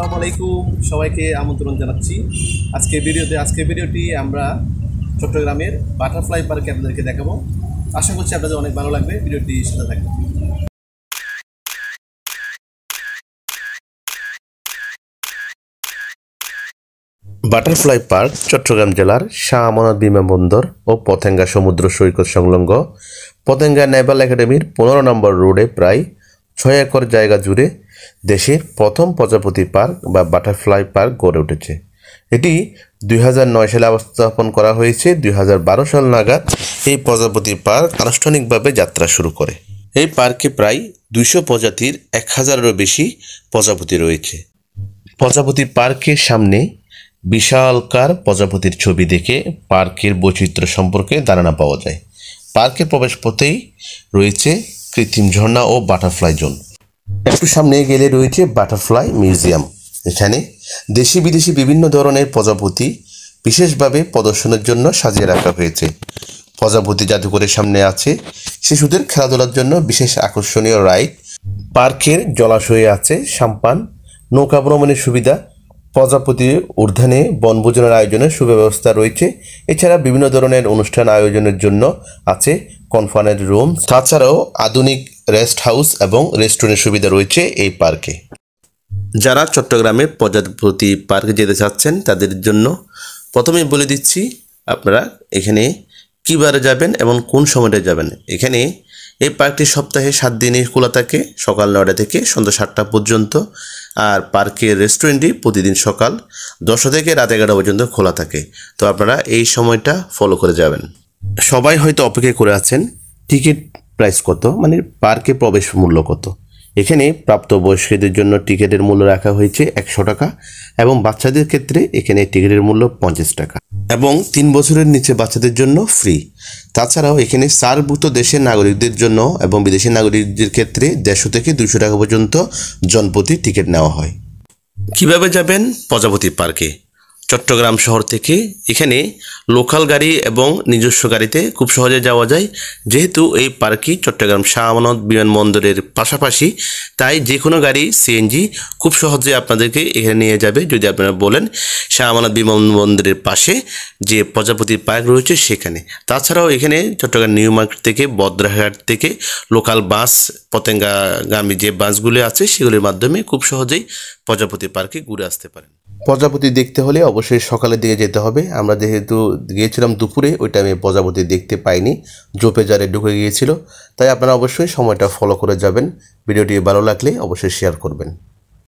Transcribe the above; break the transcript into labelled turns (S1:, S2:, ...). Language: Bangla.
S1: আসসালামু আলাইকুম, সবাইকে আমন্ত্রণ জানাচ্ছি আজকে ভিডিওটি আমরা চট্টগ্রামের বাটারফ্লাই পার্কে আপনাদেরকে দেখাবো। আশা করছি আপনাদের অনেক ভালো লাগবে, ভিডিওটি সাথে থাকবে।
S2: বাটারফ্লাই পার্ক চট্টগ্রাম জেলার শাহ আমানত বিমানবন্দর ও পতেঙ্গা সমুদ্র সৈকত সংলগ্ন পতেঙ্গা নেভাল একাডেমির 15 নম্বর রোডে প্রায় 6 একর জায়গা জুড়ে দেশের প্রথম প্রজাপতি পার্ক বা বাটারফ্লাই পার্ক গড়ে উঠেছে। এটি 2009 সালে স্থাপন করা হয়েছে। 2012 সাল নাগাদ এই প্রজাপতি পার্ক আনুষ্ঠানিকভাবে যাত্রা শুরু করে। এই পার্কে প্রায় 200 প্রজাতির 1000-এরও বেশি প্রজাপতি রয়েছে। প্রজাপতি পার্কের সামনে বিশালকার প্রজাপতির ছবি দেখে পার্কের বৈচিত্র্য সম্পর্কে ধারণা পাওয়া যায়। পার্কের প্রবেশ পথেই রয়েছে কৃত্রিম ঝর্ণা ও বাটারফ্লাই জোন। একটু সামনে গেলে রয়েছে বাটারফ্লাই মিউজিয়াম। এখানে দেশি বিদেশি বিভিন্ন ধরনের প্রজাপতি বিশেষভাবে প্রদর্শনের জন্য সাজিয়ে রাখা হয়েছে। প্রজাপতি জাদুঘরের সামনে আছে শিশুদের খেলাধুলার জন্য বিশেষ আকর্ষণীয় রাইড। পার্কের জলাশয়ে আছে সাম্পান, নৌকা ভ্রমণের সুবিধা, প্রজাপতি উদ্যানে বনভোজনের আয়োজনের সুব্যবস্থা রয়েছে। এছাড়া বিভিন্ন ধরনের অনুষ্ঠান আয়োজনের জন্য আছে কনফারেন্স রুম। তাছাড়াও আধুনিক রেস্ট হাউস এবং রেস্টুরেন্টের সুবিধা রয়েছে এই পার্কে। যারা চট্টগ্রামের প্রজাপতি পার্কে যেতে চাচ্ছেন তাদের জন্য প্রথমেই বলে দিচ্ছি আপনারা এখানে কীবারে যাবেন এবং কোন সময়টা যাবেন। এখানে এই পার্কটি সপ্তাহে 7 দিনই খোলা থাকে, সকাল 9টা থেকে সন্ধ্যা 7টা পর্যন্ত। আর পার্কের রেস্টুরেন্টটি প্রতিদিন সকাল 10টা থেকে রাত 11টা পর্যন্ত খোলা থাকে। তো আপনারা এই সময়টা ফলো করে যাবেন। সবাই হয়তো অপেক্ষা করে আছেন টিকিট প্রাইস কত, মানে পার্কে প্রবেশ মূল্য কত। এখানে প্রাপ্তবয়স্কদের জন্য টিকিটের মূল্য রাখা হয়েছে 100 টাকা এবং বাচ্চাদের ক্ষেত্রে এখানে টিকিটের মূল্য 50 টাকা এবং 3 বছরের নিচে বাচ্চাদের জন্য ফ্রি। তাছাড়াও এখানে সার্কভুক্ত দেশের নাগরিকদের জন্য এবং বিদেশি নাগরিকদের ক্ষেত্রে 150 থেকে 200 টাকা পর্যন্ত জনপ্রতি টিকিট নেওয়া হয়। কিভাবে যাবেন প্রজাপতি পার্কে? চট্টগ্রাম শহর থেকে এখানে লোকাল গাড়ি এবং নিজস্ব গাড়িতে খুব সহজে যাওয়া যায়। যেহেতু এই পার্কটি চট্টগ্রাম শাহ আমানত বিমানবন্দরের পাশাপাশি, তাই যে কোনো গাড়ি সিএনজি খুব সহজে আপনাদেরকে এখানে নিয়ে যাবে। যদি আপনারা বলেন শাহ আমানত বিমানবন্দরের পাশে যে প্রজাপতি পার্ক রয়েছে সেখানে। তাছাড়াও এখানে চট্টগ্রাম নিউ মার্কেট থেকে বদ্রাঘাট থেকে লোকাল বাস পতেঙ্গাগামী যে বাসগুলি আছে সেগুলির মাধ্যমে খুব সহজেই প্রজাপতি পার্কে ঘুরে আসতে পারেন। প্রজাপতি দেখতে হলে অবশ্যই সকালের দিকে যেতে হবে। আমরা যেহেতু গিয়েছিলাম দুপুরে, ওই টাইমে প্রজাপতি দেখতে পাইনি, জোপে জারে ঢুকে গিয়েছিল। তাই আপনারা অবশ্যই সময়টা ফলো করে যাবেন। ভিডিওটি ভালো লাগলে অবশ্যই শেয়ার করবেন।